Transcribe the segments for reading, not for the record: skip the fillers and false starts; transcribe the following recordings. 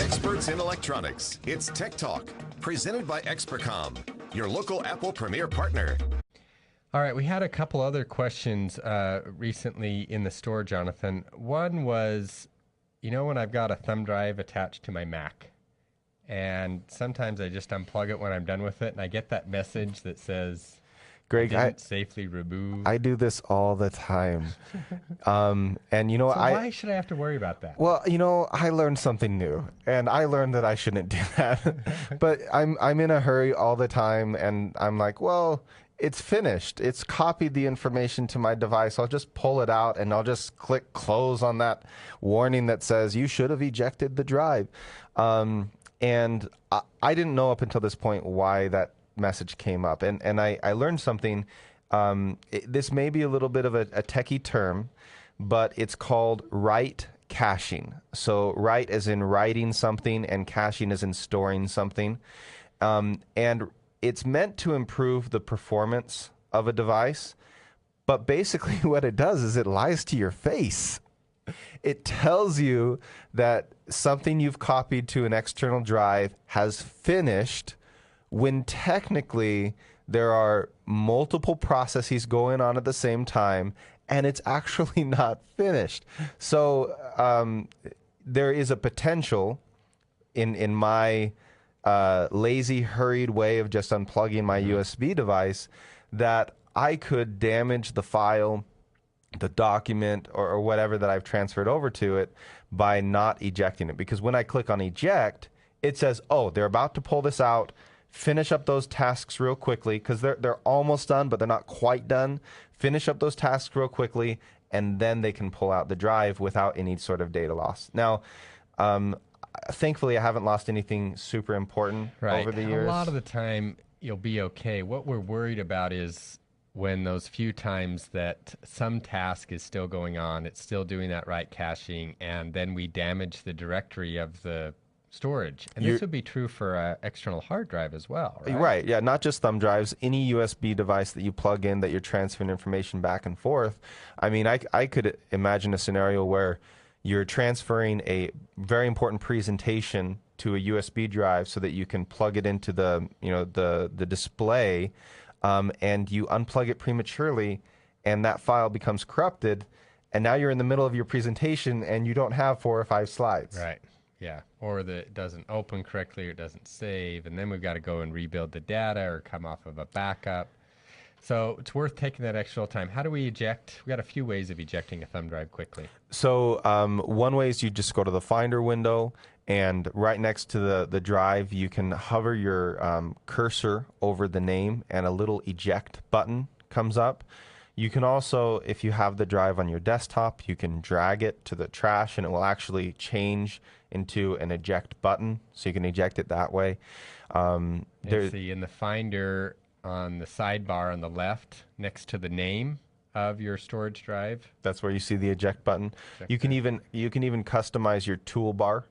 Experts in electronics. It's Tech Talk, presented by Expercom, your local Apple Premier partner. All right, we had a couple other questions recently in the store, Jonathan. One was, when I've got a thumb drive attached to my Mac, and sometimes I just unplug it when I'm done with it, and I get that message that says, Greg, didn't safely remove. I do this all the time. And so why should I have to worry about that? Well, I learned something new, and I learned that I shouldn't do that. But I'm in a hurry all the time, and I'm like, well, it's finished. It's copied the information to my device. I'll just pull it out, and I'll just click close on that warning that says you should have ejected the drive. And I didn't know up until this point why that message came up, and I learned something. This may be a little bit of a techie term, but it's called write caching. So write as in writing something, and caching as in storing something. And it's meant to improve the performance of a device, but basically what it does is it lies to your face. It tells you that something you've copied to an external drive has finished, when technically there are multiple processes going on at the same time, and it's actually not finished. So there is a potential in my lazy, hurried way of just unplugging my USB device that I could damage the file, the document, or whatever that I've transferred over to it by not ejecting it. Because when I click on eject, it says, oh, they're about to pull this out. Finish up those tasks real quickly, because they're almost done, but they're not quite done. Finish up those tasks real quickly, and then they can pull out the drive without any sort of data loss. Now, thankfully, I haven't lost anything super important over the years. A lot of the time, you'll be okay. What we're worried about is when those few times that some task is still going on, it's still doing that write caching, and then we damage the directory of the storage. And this would be true for an external hard drive as well, right? Right, yeah, not just thumb drives. Any USB device that you plug in that you're transferring information back and forth. I mean, I could imagine a scenario where you're transferring a very important presentation to a USB drive so that you can plug it into the display, and you unplug it prematurely, and that file becomes corrupted, and now you're in the middle of your presentation and you don't have 4 or 5 slides. Right. Yeah, or that it doesn't open correctly or it doesn't save, and then we've got to go and rebuild the data or come off of a backup. So it's worth taking that extra time. How do we eject? We've got a few ways of ejecting a thumb drive quickly. So one way is you just go to the Finder window, and right next to the drive, you can hover your cursor over the name, and a little eject button comes up. You can also, if you have the drive on your desktop, you can drag it to the trash, and it will actually change into an eject button, so you can eject it that way. See, in the Finder on the sidebar on the left, next to the name of your storage drive, that's where you see the eject button. You can even customize your toolbar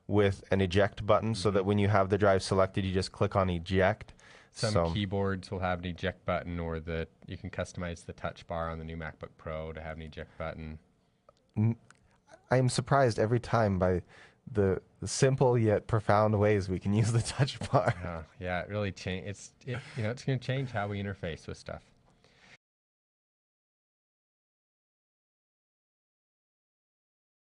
with an eject button, so that when you have the drive selected, you just click on eject. Some keyboards will have an eject button, or you can customize the touch bar on the new MacBook Pro to have an eject button. I am surprised every time by the simple yet profound ways we can use the touch bar. Yeah, it really it's going to change how we interface with stuff.